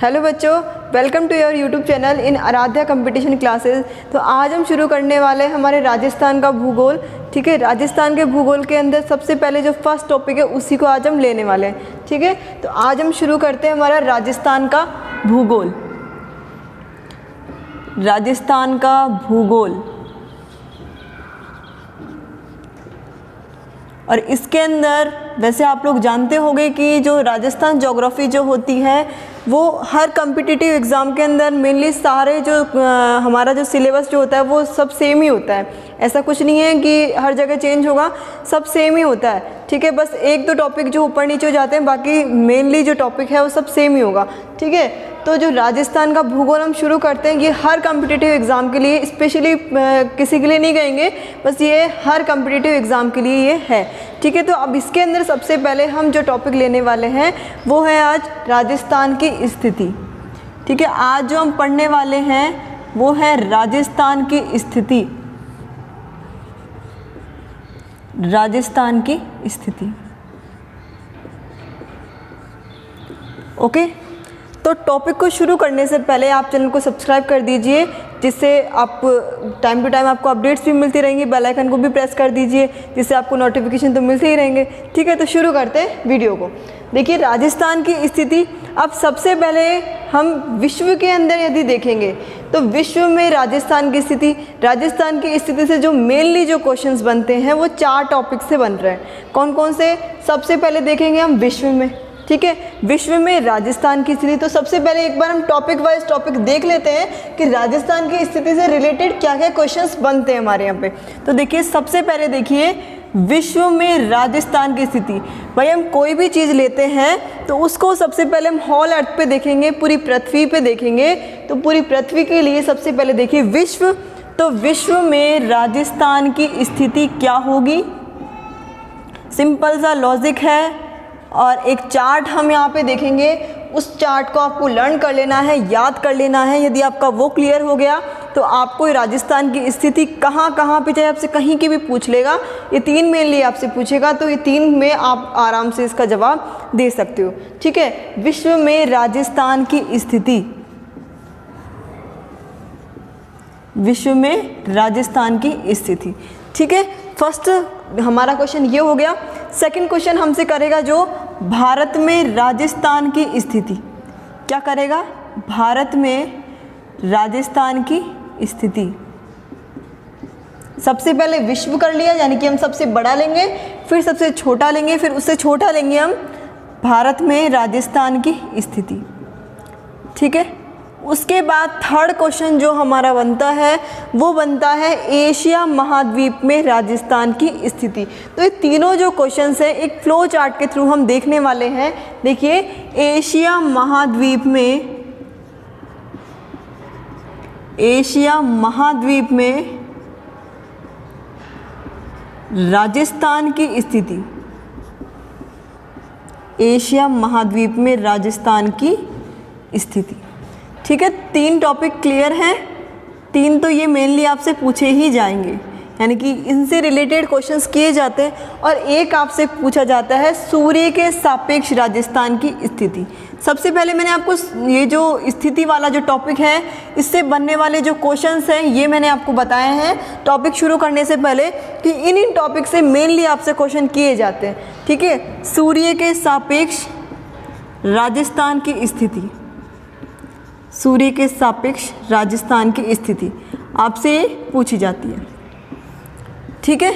Hello बच्चों, welcome to your YouTube channel in Aradhya competition classes. तो आज हम शुरू करने वाले हैं हमारे राजस्थान का भूगोल। ठीक है, राजस्थान के भूगोल के अंदर सबसे पहले जो फर्स्ट टॉपिक है उसी को आज हम लेने वाले हैं। ठीक है, तो आज हम शुरू करते हैं हमारा राजस्थान का भूगोल। राजस्थान का भूगोल, और इसके अंदर वैसे आप लोग जानते होंगे कि जो राजस्थान ज्योग्राफी जो होती है वो हर कम्पिटिटिव एग्ज़ाम के अंदर मेनली सारे जो हमारा जो सिलेबस जो होता है वो सब सेम ही होता है। ऐसा कुछ नहीं है कि हर जगह चेंज होगा, सब सेम ही होता है। ठीक है, बस एक दो टॉपिक जो ऊपर नीचे हो जाते हैं, बाकी मेनली जो टॉपिक है वो सब सेम ही होगा। ठीक है, तो जो राजस्थान का भूगोल हम शुरू करते हैं, ये हर कम्पिटिटिव एग्ज़ाम के लिए, स्पेशली किसी के लिए नहीं कहेंगे, बस ये हर कम्पिटिटिव एग्ज़ाम के लिए ये है। ठीक है, तो अब इसके अंदर सबसे पहले हम जो टॉपिक लेने वाले हैं वो है आज राजस्थान की स्थिति। ठीक है, आज जो हम पढ़ने वाले हैं वो है राजस्थान की स्थिति। राजस्थान की स्थिति। ओके, तो टॉपिक को शुरू करने से पहले आप चैनल को सब्सक्राइब कर दीजिए, जिससे आप टाइम टू टाइम आपको अपडेट्स भी मिलती रहेंगी। बेल आइकन को भी प्रेस कर दीजिए, जिससे आपको नोटिफिकेशन तो मिलते ही रहेंगे। ठीक है, तो शुरू करते हैं वीडियो को। देखिए, राजस्थान की स्थिति। अब सबसे पहले हम विश्व के अंदर यदि देखेंगे तो विश्व में राजस्थान की स्थिति, राजस्थान की स्थिति से जो मेनली जो क्वेश्चंस बनते हैं वो 4 टॉपिक से बन रहे हैं। कौन कौन से? सबसे पहले देखेंगे हम विश्व में। ठीक है, विश्व में राजस्थान की स्थिति। तो सबसे पहले एक बार हम टॉपिक वाइज टॉपिक देख लेते हैं कि राजस्थान की स्थिति से रिलेटेड क्या क्या क्वेश्चंस बनते हैं हमारे यहाँ पे। तो देखिए, सबसे पहले देखिए विश्व में राजस्थान की स्थिति। भाई, हम कोई भी चीज़ लेते हैं तो उसको सबसे पहले हम होल अर्थ पे देखेंगे, पूरी पृथ्वी पे देखेंगे। तो पूरी पृथ्वी के लिए सबसे पहले देखिए विश्व। तो विश्व में राजस्थान की स्थिति क्या होगी? सिंपल सा लॉजिक है, और एक चार्ट हम यहाँ पे देखेंगे। उस चार्ट को आपको लर्न कर लेना है, याद कर लेना है। यदि आपका वो क्लियर हो गया तो आपको राजस्थान की स्थिति कहाँ कहाँ पे, चाहे आपसे कहीं की भी पूछ लेगा, ये 3 मेनली आपसे पूछेगा, तो ये 3 में आप आराम से इसका जवाब दे सकते हो। ठीक है, विश्व में राजस्थान की स्थिति। विश्व में राजस्थान की स्थिति। ठीक है, फर्स्ट हमारा क्वेश्चन ये हो गया। सेकंड क्वेश्चन हमसे करेगा जो भारत में राजस्थान की स्थिति। क्या करेगा? भारत में राजस्थान की स्थिति। सबसे पहले विश्व कर लिया, यानी कि हम सबसे बड़ा लेंगे, फिर सबसे छोटा लेंगे, फिर उससे छोटा लेंगे हम भारत में राजस्थान की स्थिति। ठीक है, उसके बाद थर्ड क्वेश्चन जो हमारा बनता है वो बनता है एशिया महाद्वीप में राजस्थान की स्थिति। तो ये तीनों जो क्वेश्चंस हैं एक फ्लो चार्ट के थ्रू हम देखने वाले हैं। देखिए, एशिया महाद्वीप में, एशिया महाद्वीप में राजस्थान की स्थिति। एशिया महाद्वीप में राजस्थान की स्थिति। ठीक है, 3 टॉपिक क्लियर हैं। 3 तो ये मेनली आपसे पूछे ही जाएंगे, यानी कि इनसे रिलेटेड क्वेश्चंस किए जाते हैं। और एक आपसे पूछा जाता है सूर्य के सापेक्ष राजस्थान की स्थिति। सबसे पहले मैंने आपको ये जो स्थिति वाला जो टॉपिक है, इससे बनने वाले जो क्वेश्चंस हैं ये मैंने आपको बताए हैं टॉपिक शुरू करने से पहले, कि इन टॉपिक से मेनली आपसे क्वेश्चन किए जाते हैं। ठीक है, सूर्य के सापेक्ष राजस्थान की स्थिति। सूर्य के सापेक्ष राजस्थान की स्थिति आपसे पूछी जाती है। ठीक है,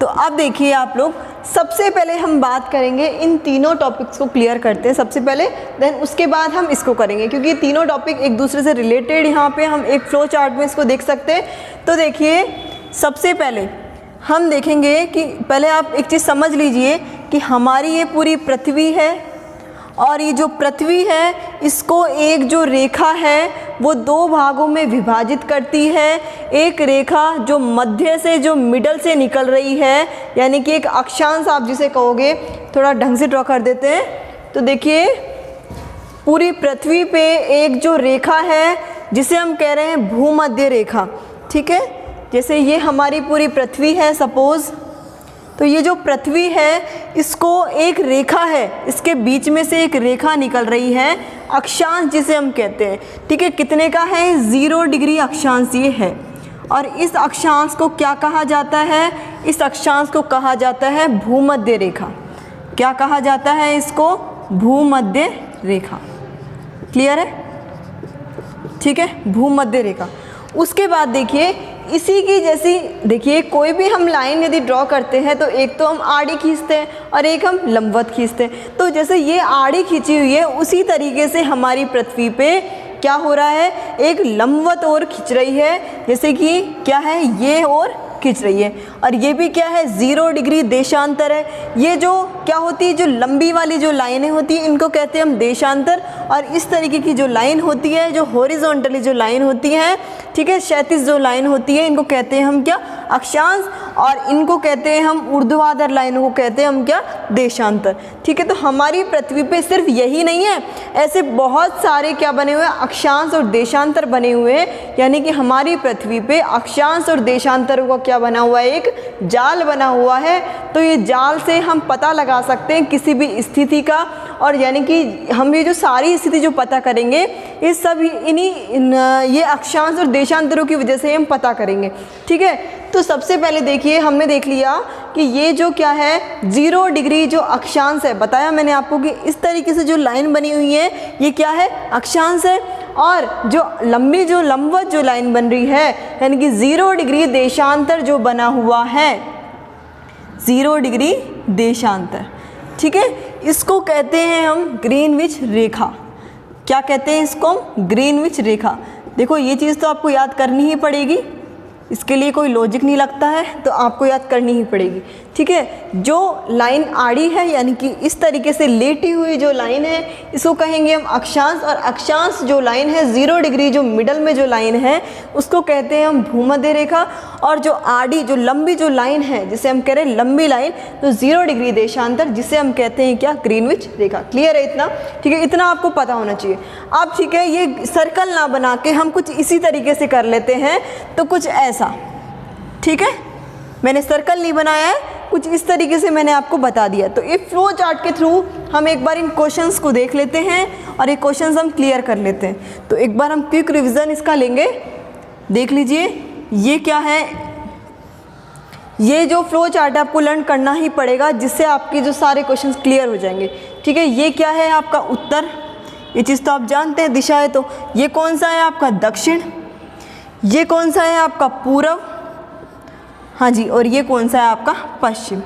तो अब देखिए आप लोग, सबसे पहले हम बात करेंगे, इन तीनों टॉपिक्स को क्लियर करते हैं सबसे पहले, देन उसके बाद हम इसको करेंगे, क्योंकि ये तीनों टॉपिक एक दूसरे से रिलेटेड, यहाँ पे हम एक फ्लो चार्ट में इसको देख सकते हैं। तो देखिए, सबसे पहले हम देखेंगे कि पहले आप एक चीज़ समझ लीजिए कि हमारी ये पूरी पृथ्वी है, और ये जो पृथ्वी है इसको एक जो रेखा है वो 2 भागों में विभाजित करती है। एक रेखा जो मध्य से, जो मिडल से निकल रही है, यानी कि एक अक्षांश आप जिसे कहोगे, थोड़ा ढंग से ड्रॉ कर देते हैं। तो देखिए, पूरी पृथ्वी पे एक जो रेखा है जिसे हम कह रहे हैं भूमध्य रेखा। ठीक है, जैसे ये हमारी पूरी पृथ्वी है, सपोज तो ये जो पृथ्वी है इसको एक रेखा है, इसके बीच में से एक रेखा निकल रही है, अक्षांश जिसे हम कहते हैं, ठीक है। कितने का है? 0 डिग्री अक्षांश ये है। और इस अक्षांश को क्या कहा जाता है? इस अक्षांश को कहा जाता है भूमध्य रेखा। क्या कहा जाता है इसको? भूमध्य रेखा। क्लियर है? ठीक है, भूमध्य रेखा। उसके बाद देखिए इसी की जैसी, देखिए कोई भी हम लाइन यदि ड्रॉ करते हैं तो एक तो हम आड़ी खींचते हैं और एक हम लंबवत खींचते हैं। तो जैसे ये आड़ी खींची हुई है उसी तरीके से हमारी पृथ्वी पे क्या हो रहा है? एक लंबवत ओर खींच रही है, जैसे कि क्या है? ये ओर खींच रही है। और ये भी क्या है? 0 डिग्री देशांतर है। ये जो क्या होती है, जो लंबी वाली जो लाइनें होती हैं इनको कहते हैं हम देशांतर। और इस तरीके की जो लाइन होती है, जो हॉरिजॉन्टली जो लाइन होती है, ठीक है, क्षैतिज जो लाइन होती है, इनको कहते हैं हम क्या? अक्षांश। और इनको कहते हैं हम, ऊर्ध्वाधर लाइनों को कहते हैं हम क्या? देशांतर। ठीक है, तो हमारी पृथ्वी पे सिर्फ यही नहीं है, ऐसे बहुत सारे क्या बने हुए हैं? अक्षांश और देशांतर बने हुए हैं। यानी कि हमारी पृथ्वी पे अक्षांश और देशांतरों का क्या बना हुआ है? एक जाल बना हुआ है। तो ये जाल से हम पता लगा सकते हैं किसी भी स्थिति का। और यानी कि हम ये जो सारी स्थिति जो पता करेंगे ये सब ये अक्षांश और देशांतरों की वजह से हम पता करेंगे। ठीक है, तो सबसे पहले देखिए हमने देख लिया कि ये जो क्या है 0 डिग्री जो अक्षांश है, बताया मैंने आपको कि इस तरीके से जो लाइन बनी हुई है ये क्या है? अक्षांश है। और जो लंबी जो लंबवत जो लाइन बन रही है यानी कि 0 डिग्री देशांतर जो बना हुआ है, 0 डिग्री देशांतर, ठीक है, इसको कहते हैं हम ग्रीनविच रेखा। क्या कहते हैं इसको? ग्रीनविच रेखा। देखो ये चीज़ तो आपको याद करनी ही पड़ेगी, इसके लिए कोई लॉजिक नहीं लगता है, तो आपको याद करनी ही पड़ेगी। ठीक है, जो लाइन आड़ी है यानी कि इस तरीके से लेटी हुई जो लाइन है इसको कहेंगे हम अक्षांश। और अक्षांश जो लाइन है 0 डिग्री जो मिडल में जो लाइन है उसको कहते हैं हम भूमध्य रेखा। और जो आड़ी जो लंबी जो लाइन है जिसे हम कह रहे हैं लंबी लाइन, तो 0 डिग्री देशांतर जिसे हम कहते हैं क्या? ग्रीनविच रेखा। क्लियर है इतना? ठीक है, इतना आपको पता होना चाहिए। अब ठीक है, ये सर्कल ना बना के हम कुछ इसी तरीके से कर लेते हैं, तो कुछ ऐसा। ठीक है, मैंने सर्कल नहीं बनाया है, कुछ इस तरीके से मैंने आपको बता दिया। तो इस फ्लो चार्ट के थ्रू हम एक बार इन क्वेश्चंस को देख लेते हैं और ये क्वेश्चंस हम क्लियर कर लेते हैं। तो एक बार हम क्विक रिवीजन इसका लेंगे। देख लीजिए ये क्या है, ये जो फ्लो चार्ट है आपको लर्न करना ही पड़ेगा जिससे आपके जो सारे क्वेश्चंस क्लियर हो जाएंगे। ठीक है, ये क्या है आपका उत्तर, ये चीज़ तो आप जानते हैं दिशा है। तो ये कौन सा है आपका? दक्षिण। ये कौन सा है आपका? पूर्व। हाँ जी, और ये कौन सा है आपका? पश्चिम।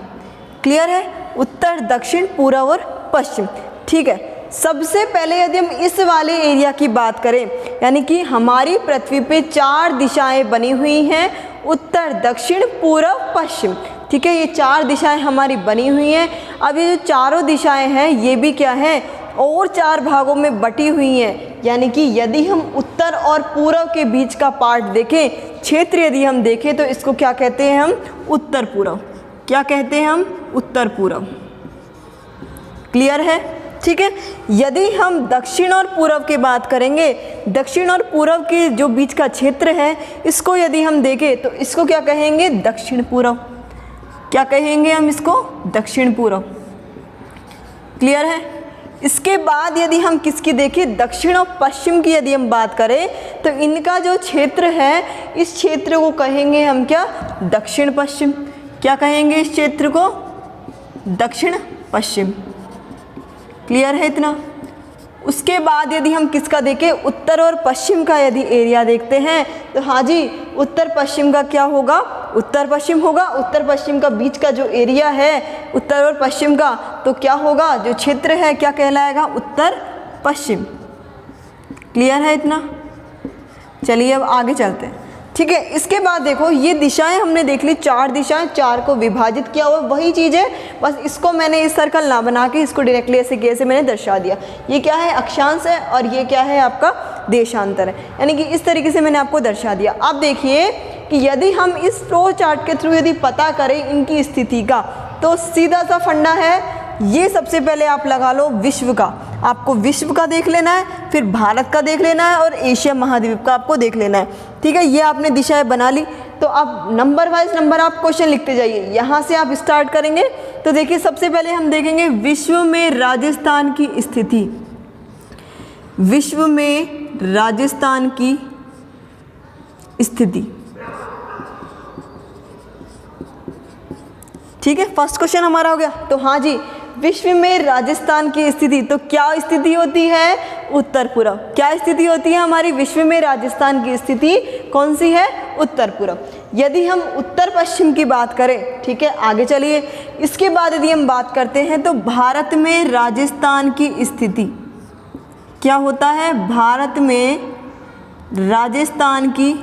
क्लियर है? उत्तर, दक्षिण, पूर्व और पश्चिम। ठीक है, सबसे पहले यदि हम इस वाले एरिया की बात करें, यानी कि हमारी पृथ्वी पे 4 दिशाएं बनी हुई हैं, उत्तर, दक्षिण, पूर्व, पश्चिम। ठीक है, ये 4 दिशाएं हमारी बनी हुई हैं। अब ये जो चारों दिशाएं हैं ये भी क्या है? और 4 भागों में बटी हुई हैं। यानी कि यदि हम उत्तर और पूर्व के बीच का पार्ट देखें, क्षेत्र यदि हम देखें, तो इसको क्या कहते हैं हम? उत्तर पूर्व। क्या कहते हैं हम? उत्तर पूर्व। क्लियर है? ठीक है, यदि हम दक्षिण और पूर्व की बात करेंगे, दक्षिण और पूर्व के जो बीच का क्षेत्र है इसको यदि हम देखें तो इसको क्या कहेंगे? दक्षिण पूर्व। क्या कहेंगे हम इसको? दक्षिण पूर्व। क्लियर है? इसके बाद यदि हम किसकी देखें, दक्षिण और पश्चिम की यदि हम बात करें, तो इनका जो क्षेत्र है इस क्षेत्र को कहेंगे हम क्या? दक्षिण पश्चिम। क्या कहेंगे इस क्षेत्र को? दक्षिण पश्चिम। क्लियर है इतना? उसके बाद यदि हम किसका देखें, उत्तर और पश्चिम का यदि एरिया देखते हैं, तो हाँ जी, उत्तर पश्चिम का क्या होगा? उत्तर पश्चिम होगा। उत्तर पश्चिम का बीच का जो एरिया है उत्तर और पश्चिम का, तो क्या होगा? जो क्षेत्र है क्या कहलाएगा? उत्तर पश्चिम। क्लियर है इतना? चलिए अब आगे चलते हैं। ठीक है, इसके बाद देखो ये दिशाएं हमने देख ली, 4 दिशाएं, 4 को विभाजित किया हुआ वही चीज़ है, बस इसको मैंने इस सर्कल ना बना के इसको डायरेक्टली ऐसे कैसे मैंने दर्शा दिया। ये क्या है? अक्षांश है और ये क्या है आपका? देशांतर है। यानी कि इस तरीके से मैंने आपको दर्शा दिया। अब देखिए कि यदि हम इस फ्लो चार्ट के थ्रू यदि पता करें इनकी स्थिति का, तो सीधा सा फंडा है, ये सबसे पहले आप लगा लो विश्व का। आपको विश्व का देख लेना है, फिर भारत का देख लेना है और एशिया महाद्वीप का आपको देख लेना है। ठीक है, ये आपने दिशाएं बना ली। तो आप नंबर वाइज नंबर आप क्वेश्चन लिखते जाइए, यहाँ से आप स्टार्ट करेंगे। तो देखिए सबसे पहले हम देखेंगे विश्व में राजस्थान की स्थिति। विश्व में राजस्थान की स्थिति, ठीक है, फर्स्ट क्वेश्चन हमारा हो गया। तो हाँ जी, विश्व में राजस्थान की स्थिति, तो क्या स्थिति होती है? उत्तर पूर्व। क्या स्थिति होती है हमारी विश्व में राजस्थान की स्थिति? कौन सी है? उत्तर पूर्व। यदि हम उत्तर पश्चिम की बात करें, ठीक है, आगे चलिए, इसके बाद यदि हम बात करते हैं तो भारत में राजस्थान की स्थिति क्या होता है? भारत में राजस्थान की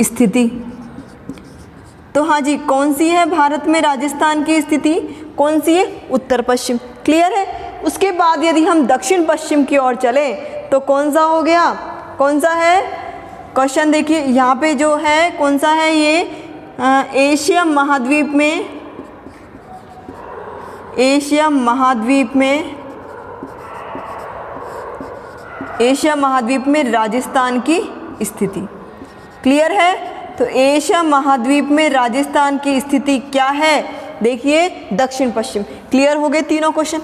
स्थिति, तो हाँ जी, कौन सी है भारत में राजस्थान की स्थिति? कौन सी है? उत्तर पश्चिम। क्लियर है। उसके बाद यदि हम दक्षिण पश्चिम की ओर चलें तो कौन सा हो गया? कौन सा है क्वेश्चन? देखिए यहाँ पे जो है कौन सा है ये? एशिया महाद्वीप में, एशिया महाद्वीप में, एशिया महाद्वीप में राजस्थान की स्थिति। क्लियर है। तो एशिया महाद्वीप में राजस्थान की स्थिति क्या है? देखिए दक्षिण पश्चिम। क्लियर हो गए तीनों क्वेश्चन,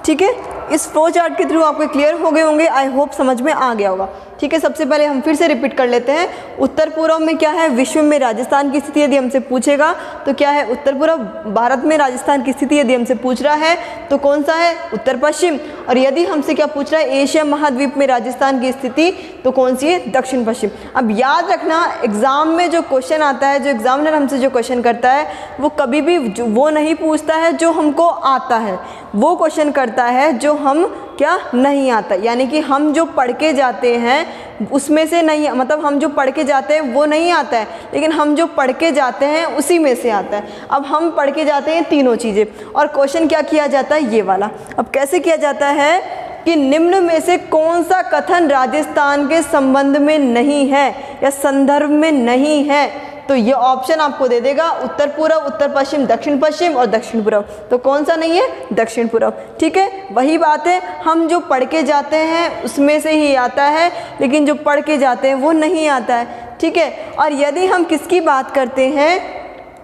ठीक है। इस फ्लो चार्ट के थ्रू आपके क्लियर हो गए होंगे, आई होप समझ में आ गया होगा, ठीक है। सबसे पहले हम फिर से रिपीट कर लेते हैं। उत्तर पूर्व में क्या है? विश्व में राजस्थान की स्थिति यदि हमसे पूछेगा तो क्या है? उत्तर पूर्व। भारत में राजस्थान की स्थिति यदि हमसे पूछ रहा है तो कौन सा है? उत्तर पश्चिम। और यदि हमसे क्या पूछ रहा है? एशिया महाद्वीप में राजस्थान की स्थिति, तो कौन सी है? दक्षिण पश्चिम। अब याद रखना, एग्जाम में जो क्वेश्चन आता है, जो एग्जामिनर हमसे जो क्वेश्चन करता है, वो कभी भी वो नहीं पूछता है जो हमको आता है, वो क्वेश्चन करता है जो हम क्या नहीं आता, यानी कि हम जो पढ़ के जाते हैं उसमें से नहीं, मतलब हम जो पढ़ के जाते हैं वो नहीं आता है, लेकिन हम जो पढ़ के जाते हैं उसी में से आता है। अब हम पढ़ के जाते हैं तीनों चीज़ें, और क्वेश्चन क्या किया जाता है? ये वाला। अब कैसे किया जाता है कि निम्न में से कौन सा कथन राजस्थान के संबंध में नहीं है या संदर्भ में नहीं है? तो ये ऑप्शन आपको दे देगा उत्तर पूर्व, उत्तर पश्चिम, दक्षिण पश्चिम और दक्षिण पूर्व। तो कौन सा नहीं है? दक्षिण पूर्व, ठीक है। वही बात है, हम जो पढ़ के जाते हैं उसमें से ही आता है, लेकिन जो पढ़ के जाते हैं वो नहीं आता है, ठीक है। और यदि हम किसकी बात करते हैं,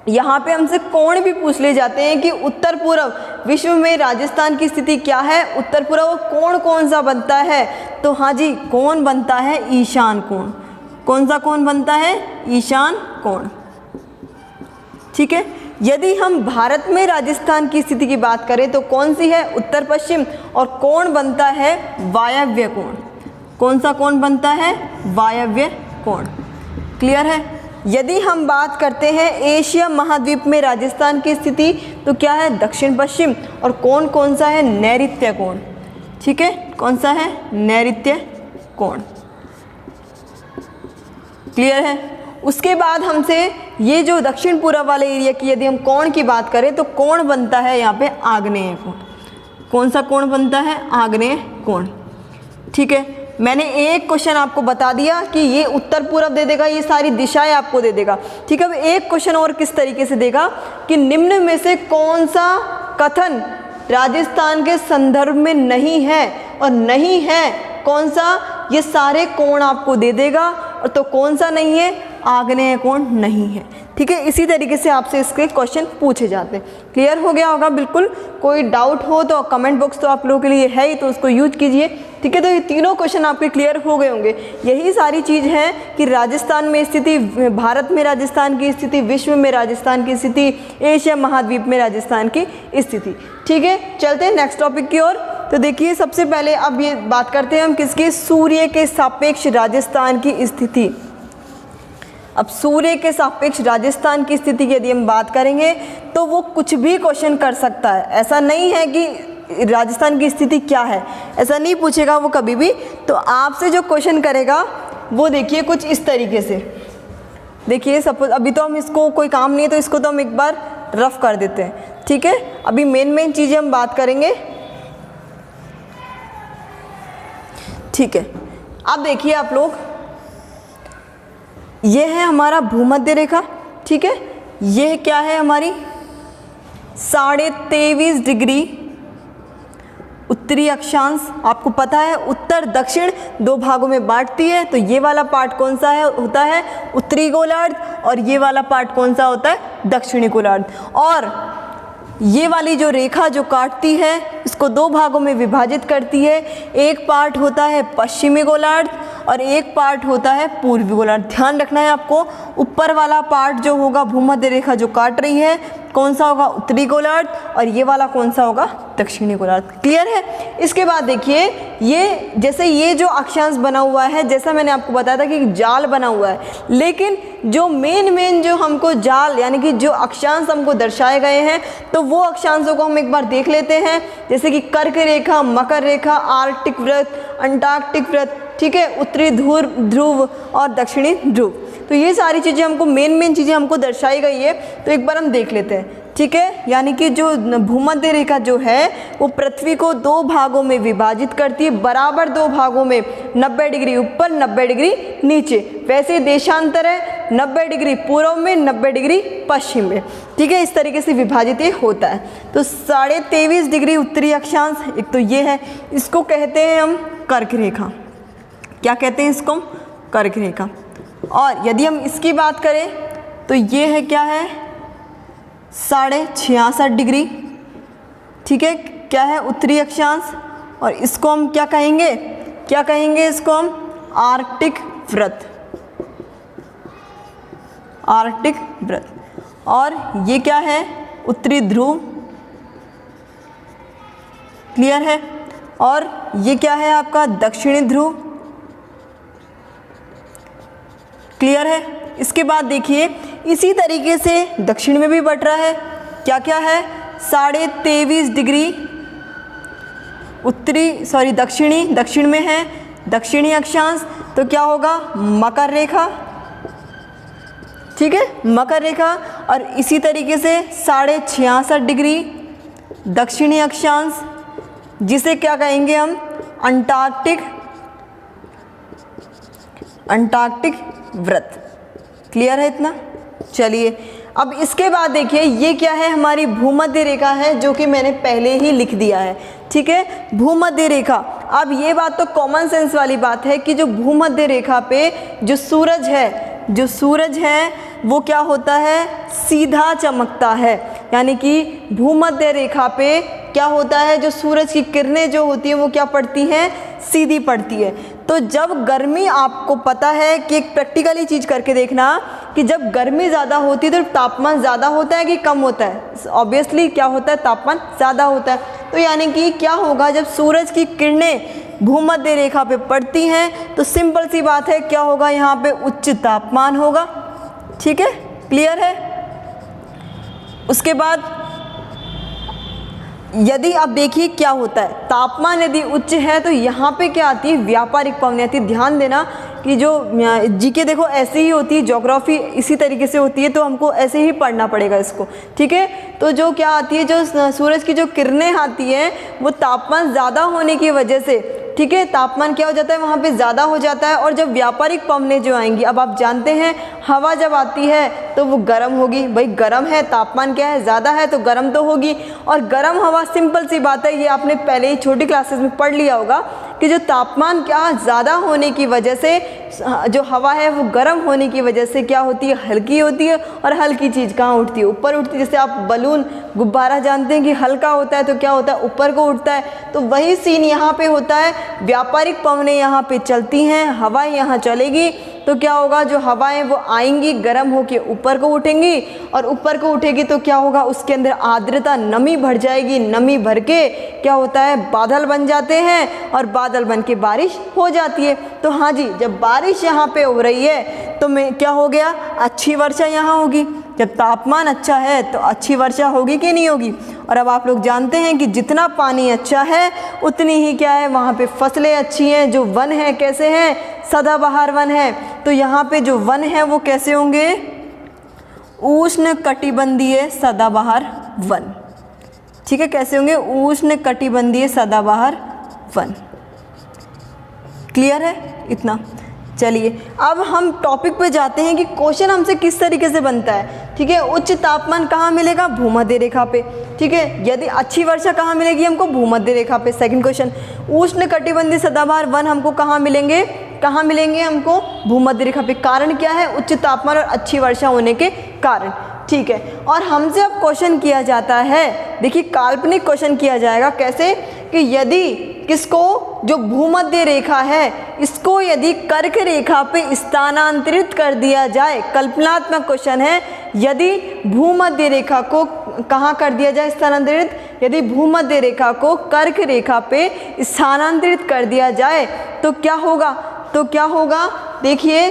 यहाँ पे हमसे कोण भी पूछ ले जाते हैं कि उत्तर पूर्व विश्व में राजस्थान की स्थिति क्या है? उत्तर पूर्व कोण कौन सा बनता है? तो हाँ जी, कोण बनता है ईशान कोण। कौन सा कोण बनता है? ईशान कोण, ठीक है। यदि हम भारत में राजस्थान की स्थिति की बात करें तो कौन सी है? उत्तर पश्चिम। और कोण बनता है वायव्य कोण। कौन सा कोण बनता है? वायव्य कोण। क्लियर है। यदि हम बात करते हैं एशिया महाद्वीप में राजस्थान की स्थिति, तो क्या है? दक्षिण पश्चिम। और कोण कौन सा है? नैऋत्य कोण, ठीक है। कौन सा है? नैऋत्य कोण। क्लियर है। उसके बाद हमसे ये जो दक्षिण पूर्व वाले एरिया की यदि हम कोण की बात करें तो कोण बनता है यहाँ पे आग्नेय कोण। कौन सा कोण बनता है? आग्नेय कोण, ठीक है। मैंने एक क्वेश्चन आपको बता दिया कि ये उत्तर पूर्व दे देगा, ये सारी दिशाएं आपको दे देगा, ठीक है। अब एक क्वेश्चन और किस तरीके से देगा कि निम्न में से कौन सा कथन राजस्थान के संदर्भ में नहीं है, और नहीं है कौन सा? ये सारे कोण आपको दे देगा। और तो कौन सा नहीं है? आग्नेय कोण नहीं है, ठीक है। इसी तरीके से आपसे इसके क्वेश्चन पूछे जाते हैं। क्लियर हो गया होगा बिल्कुल। कोई डाउट हो तो कमेंट बॉक्स तो आप लोगों के लिए है ही, तो उसको यूज कीजिए, ठीक है। तो ये तीनों क्वेश्चन आपके क्लियर हो गए होंगे। यही सारी चीज़ है कि राजस्थान में स्थिति, भारत में राजस्थान की स्थिति, विश्व में राजस्थान की स्थिति, एशिया महाद्वीप में राजस्थान की स्थिति, ठीक है। चलते हैं नेक्स्ट टॉपिक की ओर। तो देखिए सबसे पहले अब ये बात करते हैं हम किसके? सूर्य के सापेक्ष राजस्थान की स्थिति। अब सूर्य के सापेक्ष राजस्थान की स्थिति की यदि हम बात करेंगे तो वो कुछ भी क्वेश्चन कर सकता है। ऐसा नहीं है कि राजस्थान की स्थिति क्या है, ऐसा नहीं पूछेगा वो कभी भी। तो आपसे जो क्वेश्चन करेगा वो देखिए कुछ इस तरीके से। देखिए सपोज अभी तो हम इसको कोई काम नहीं है तो इसको तो हम एक बार रफ कर देते हैं, ठीक है। अभी मेन चीज़ें हम बात करेंगे, ठीक है। अब देखिए आप लोग, ये है हमारा भूमध्य रेखा, ठीक है। ये क्या है? हमारी 23.5 डिग्री उत्तरी अक्षांश आपको पता है उत्तर दक्षिण दो भागों में बांटती है, तो ये वाला पार्ट कौन सा है होता है उत्तरी गोलार्ध, और ये वाला पार्ट कौन सा होता है दक्षिणी गोलार्ध। और ये वाली जो रेखा जो काटती है इसको दो भागों में विभाजित करती है, एक पार्ट होता है पश्चिमी गोलार्ध और एक पार्ट होता है पूर्वी गोलार्ध। ध्यान रखना है आपको, ऊपर वाला पार्ट जो होगा भूमध्य रेखा जो काट रही है कौन सा होगा उत्तरी गोलार्ध, और ये वाला कौन सा होगा दक्षिणी गोलार्ध। क्लियर है। इसके बाद देखिए ये जैसे ये जो अक्षांश बना हुआ है, जैसा मैंने आपको बताया था कि जाल बना हुआ है, लेकिन जो मेन जो हमको जाल यानी कि जो अक्षांश हमको दर्शाए गए हैं तो वो अक्षांशों को हम एक बार देख लेते हैं। जैसे कि कर्क रेखा, मकर रेखा, आर्कटिक वृत्त, अंटार्कटिक वृत्त, ठीक है, उत्तरी ध्रुव और दक्षिणी ध्रुव। तो ये सारी चीज़ें हमको मेन चीज़ें हमको दर्शाई गई है, तो एक बार हम देख लेते हैं। ठीक है, यानी कि जो भूमध्य रेखा जो है वो पृथ्वी को दो भागों में विभाजित करती है, बराबर दो भागों में, 90 डिग्री ऊपर 90 डिग्री नीचे। वैसे देशांतर है 90 डिग्री पूर्व में 90 डिग्री पश्चिम में। ठीक है, इस तरीके से विभाजित ये होता है। तो 23.5 डिग्री उत्तरी अक्षांश एक तो ये है, इसको कहते हैं हम कर्क रेखा। क्या कहते हैं इसको? कर्क रेखा। और यदि हम इसकी बात करें तो ये है क्या है 66.5 डिग्री। ठीक है, क्या है उत्तरी अक्षांश, और इसको हम क्या कहेंगे इसको हम आर्कटिक वृत्त, आर्कटिक वृत्त। और ये क्या है उत्तरी ध्रुव। क्लियर है। और ये क्या है आपका दक्षिणी ध्रुव। क्लियर है। इसके बाद देखिए इसी तरीके से दक्षिण में भी बट रहा है। क्या क्या है 23.5 डिग्री दक्षिण में है दक्षिणी अक्षांश, तो क्या होगा मकर रेखा। ठीक है, मकर रेखा। और इसी तरीके से 66.5 डिग्री दक्षिणी अक्षांश, जिसे क्या कहेंगे हम अंटार्कटिक वृत्त। क्लियर है इतना? चलिए अब इसके बाद देखिए ये क्या है हमारी भूमध्य रेखा है, जो कि मैंने पहले ही लिख दिया है। ठीक है, भूमध्य रेखा। अब ये बात तो कॉमन सेंस वाली बात है कि जो भूमध्य रेखा पे जो सूरज है वो क्या होता है सीधा चमकता है। यानी कि भूमध्य रेखा पे क्या होता है जो सूरज की किरणें जो होती है वो क्या पड़ती हैं सीधी पड़ती है। तो जब गर्मी, आपको पता है कि एक प्रैक्टिकली चीज़ करके देखना कि जब गर्मी ज़्यादा होती है तो तापमान ज़्यादा होता है कि कम होता है? ऑब्वियसली क्या होता है तापमान ज़्यादा होता है। तो यानी कि क्या होगा जब सूरज की किरणें भूमध्य रेखा पे पड़ती हैं तो सिंपल सी बात है क्या होगा यहाँ पे उच्च तापमान होगा। ठीक है, क्लियर है। उसके बाद यदि आप देखिए क्या होता है तापमान यदि उच्च है तो यहाँ पे क्या आती है व्यापारिक पवनें आती है। ध्यान देना कि जो जीके देखो ऐसे ही होती है, ज्योग्राफी इसी तरीके से होती है, तो हमको ऐसे ही पढ़ना पड़ेगा इसको। ठीक है, तो जो क्या आती है जो सूरज की जो किरणें आती हैं वो तापमान ज़्यादा होने की वजह से, ठीक है, तापमान क्या हो जाता है वहाँ पे ज़्यादा हो जाता है। और जब व्यापारिक पवनें जो आएंगी, अब आप जानते हैं हवा जब आती है तो वो गर्म होगी। भाई गर्म है, तापमान क्या है ज़्यादा है तो गर्म तो होगी। और गर्म हवा सिंपल सी बात है, ये आपने पहले ही छोटी क्लासेस में पढ़ लिया होगा कि जो तापमान क्या ज़्यादा होने की वजह से जो हवा है वो गर्म होने की वजह से क्या होती है हल्की होती है। और हल्की चीज़ कहाँ उठती है ऊपर उठती है। जैसे आप बलून गुब्बारा जानते हैं कि हल्का होता है तो क्या होता है ऊपर को उठता है, तो वही सीन यहाँ पे होता है। व्यापारिक पवनें यहाँ पे चलती हैं, हवाएं यहाँ चलेगी तो क्या होगा जो हवाएं वो आएंगी गर्म होके ऊपर को उठेंगी। और ऊपर को उठेगी तो क्या होगा उसके अंदर आर्द्रता नमी भर जाएगी। नमी भर के क्या होता है बादल बन जाते हैं और बादल बन के बारिश हो जाती है। तो हाँ जी, जब बारिश यहाँ पे हो रही है तो मैं क्या हो गया अच्छी वर्षा यहाँ होगी। जब तापमान अच्छा है तो अच्छी वर्षा होगी कि नहीं होगी। और अब आप लोग जानते हैं कि जितना पानी अच्छा है उतनी ही क्या है वहाँ पे फसलें अच्छी हैं। जो वन है कैसे हैं सदाबहार वन है, तो यहाँ पे जो वन है वो कैसे होंगे उष्ण कटिबंधीय सदाबहार वन। ठीक है, कैसे होंगे उष्ण कटिबंधीय सदाबहार वन। क्लियर है इतना? चलिए अब हम टॉपिक पे जाते हैं कि क्वेश्चन हमसे किस तरीके से बनता है। ठीक है। उच्च तापमान कहाँ मिलेगा? भूमध्य रेखा पे, ठीक है। यदि अच्छी वर्षा कहाँ मिलेगी हमको? भूमध्य रेखा पे। सेकंड क्वेश्चन, उष्ण कटिबंधीय सदाबहार वन हमको कहाँ मिलेंगे? कहाँ मिलेंगे हमको? भूमध्य रेखा पे। कारण क्या है? उच्च तापमान और अच्छी वर्षा होने के कारण, ठीक है। और हमसे अब क्वेश्चन किया जाता है, देखिए काल्पनिक क्वेश्चन किया जाएगा, कैसे कि यदि किसको, जो भूमध्य रेखा है इसको यदि कर्क रेखा पे स्थानांतरित कर दिया जाए, कल्पनात्मक क्वेश्चन है, यदि भूमध्य रेखा को कहाँ कर दिया जाए स्थानांतरित? यदि भूमध्य रेखा को कर्क रेखा पे स्थानांतरित कर दिया जाए तो क्या होगा? तो क्या होगा? देखिए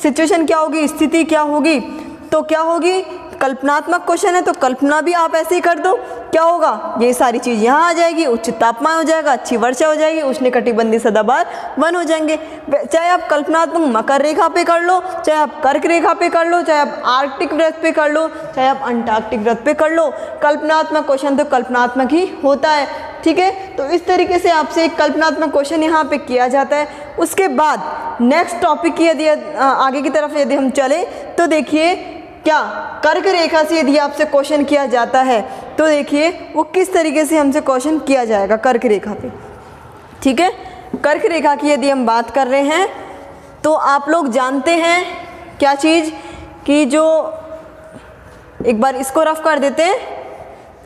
सिचुएशन क्या होगी, स्थिति क्या होगी? तो क्या होगी? कल्पनात्मक क्वेश्चन है तो कल्पना भी आप ऐसे ही कर दो, क्या होगा? ये सारी चीज़ यहाँ आ जाएगी, उच्च तापमान हो जाएगा, अच्छी वर्षा हो जाएगी, उष्णकटिबंधीय सदाबहार वन हो जाएंगे। चाहे आप कल्पनात्मक मकर रेखा पे कर लो, चाहे आप कर्क रेखा पे कर लो, चाहे आप आर्कटिक वृत्त पे कर लो, चाहे आप अंटार्कटिक वृत्त पे कर लो, कल्पनात्मक क्वेश्चन तो कल्पनात्मक ही होता है, ठीक है। तो इस तरीके से आपसे एक कल्पनात्मक क्वेश्चन यहाँ पे किया जाता है। उसके बाद नेक्स्ट टॉपिक की यदि आगे की तरफ यदि हम चले तो देखिए क्या कर्क रेखा से यदि आपसे क्वेश्चन किया जाता है तो देखिए वो किस तरीके से हमसे क्वेश्चन किया जाएगा कर्क रेखा पे, ठीक है। कर्क रेखा की यदि हम बात कर रहे हैं तो आप लोग जानते हैं क्या चीज़ कि जो, एक बार इसको रफ कर देते हैं,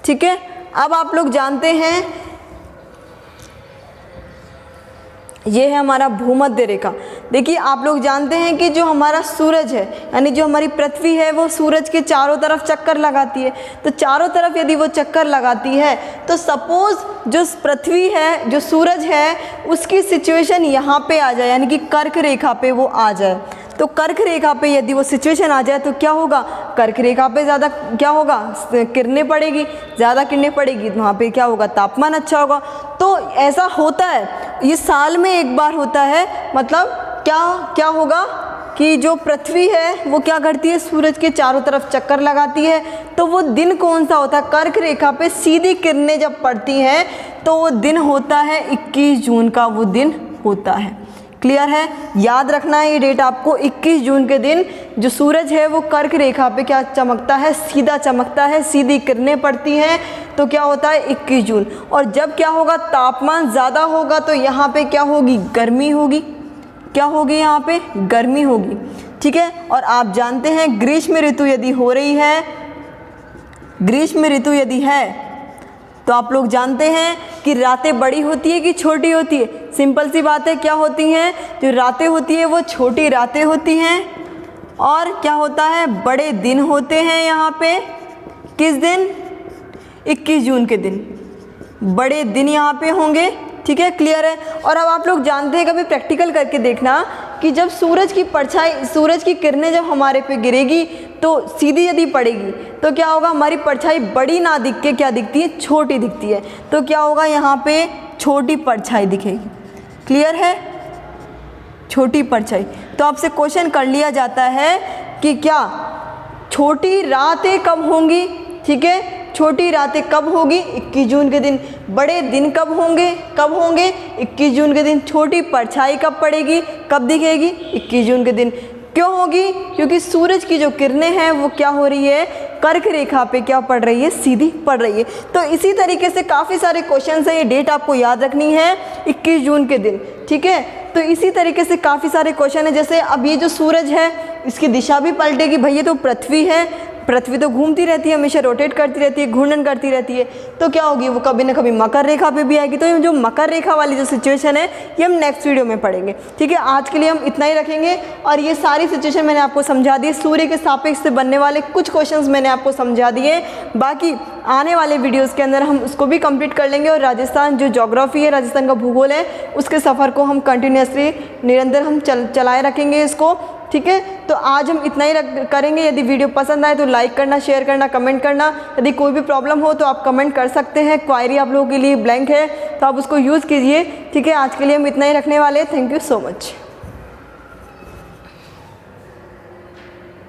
ठीक है। अब आप लोग जानते हैं ये है हमारा भूमध्य रेखा। देखिए आप लोग जानते हैं कि जो हमारा सूरज है, यानी जो हमारी पृथ्वी है, वो सूरज के चारों तरफ चक्कर लगाती है। तो चारों तरफ यदि वो चक्कर लगाती है तो सपोज जो पृथ्वी है, जो सूरज है, उसकी सिचुएशन यहाँ पे आ जाए, यानी कि कर्क रेखा पे वो आ जाए। तो कर्क रेखा पे यदि वो सिचुएशन आ जाए तो क्या होगा? कर्क रेखा पे ज़्यादा क्या होगा? किरणें पड़ेगी, ज़्यादा किरणें पड़ेगी, वहाँ पे क्या होगा? तापमान अच्छा होगा। तो ऐसा होता है, ये साल में एक बार होता है। मतलब क्या होगा कि जो पृथ्वी है वो क्या करती है? सूरज के चारों तरफ चक्कर लगाती है। तो वो दिन कौन सा होता है? कर्क रेखा पे सीधी किरणें जब पड़ती हैं तो वो दिन होता है 21 जून का, वो दिन होता है। क्लियर है? याद रखना है ये डेट आपको। 21 जून के दिन जो सूरज है वो कर्क रेखा पे क्या चमकता है? सीधा चमकता है, सीधी किरणें पड़ती हैं। तो क्या होता है? 21 जून। और जब क्या होगा? तापमान ज़्यादा होगा तो यहाँ पे क्या होगी? गर्मी होगी। क्या होगी? यहाँ पे गर्मी होगी, ठीक है। और आप जानते हैं ग्रीष्म ऋतु यदि हो रही है, ग्रीष्म ऋतु यदि है तो आप लोग जानते हैं कि रातें बड़ी होती है कि छोटी होती है? सिंपल सी बात है, क्या होती हैं? जो रातें होती है वो छोटी रातें होती हैं। और क्या होता है? बड़े दिन होते हैं यहाँ पे। किस दिन? 21 जून के दिन बड़े दिन यहाँ पे होंगे, ठीक है। क्लियर है? और अब आप लोग जानते हैं, कभी प्रैक्टिकल करके देखना कि जब सूरज की परछाई, सूरज की किरणें जब हमारे पे गिरेगी तो सीधी यदि पड़ेगी तो क्या होगा? हमारी परछाई बड़ी ना दिख के क्या दिखती है? छोटी दिखती है। तो क्या होगा? यहाँ पे छोटी परछाई दिखेगी। क्लियर है? छोटी परछाई। तो आपसे क्वेश्चन कर लिया जाता है कि क्या छोटी रातें कब होंगी, ठीक है। छोटी रातें कब होगी? 21 जून के दिन। बड़े दिन कब होंगे? कब होंगे? 21 जून के दिन। छोटी परछाई कब पड़ेगी? कब दिखेगी? 21 जून के दिन। क्यों होगी? क्योंकि सूरज की जो किरणें हैं वो क्या हो रही है? कर्क रेखा पे क्या पड़ रही है? सीधी पड़ रही है। तो इसी तरीके से काफ़ी सारे क्वेश्चन हैं, ये डेट आपको याद रखनी है 21 जून के दिन, ठीक है। तो इसी तरीके से काफ़ी सारे क्वेश्चन हैं, जैसे अब ये जो सूरज है इसकी दिशा भी पलटेगी। भैया तो पृथ्वी है, पृथ्वी तो घूमती रहती है, हमेशा रोटेट करती रहती है, घूर्णन करती रहती है। तो क्या होगी? वो कभी ना कभी मकर रेखा पे भी आएगी। तो ये जो मकर रेखा वाली जो सिचुएशन है ये हम नेक्स्ट वीडियो में पढ़ेंगे, ठीक है। आज के लिए हम इतना ही रखेंगे। और ये सारी सिचुएशन मैंने आपको समझा दी, सूर्य के सापेक्ष से बनने वाले कुछ क्वेश्चंस मैंने आपको समझा दिए। बाकी आने वाले वीडियोज़ के अंदर हम उसको भी कंप्लीट कर लेंगे। और राजस्थान जो ज्योग्राफी है, राजस्थान का भूगोल है, उसके सफ़र को हम कंटिन्यूसली निरंतर हम चलाए रखेंगे इसको, ठीक है। तो आज हम इतना ही करेंगे। यदि वीडियो पसंद आए तो लाइक करना, शेयर करना, कमेंट करना। यदि कोई भी प्रॉब्लम हो तो आप कमेंट कर सकते हैं। क्वायरी आप लोगों के लिए ब्लैंक है तो आप उसको यूज़ कीजिए, ठीक है। आज के लिए हम इतना ही रखने वाले हैं। Thank you so much.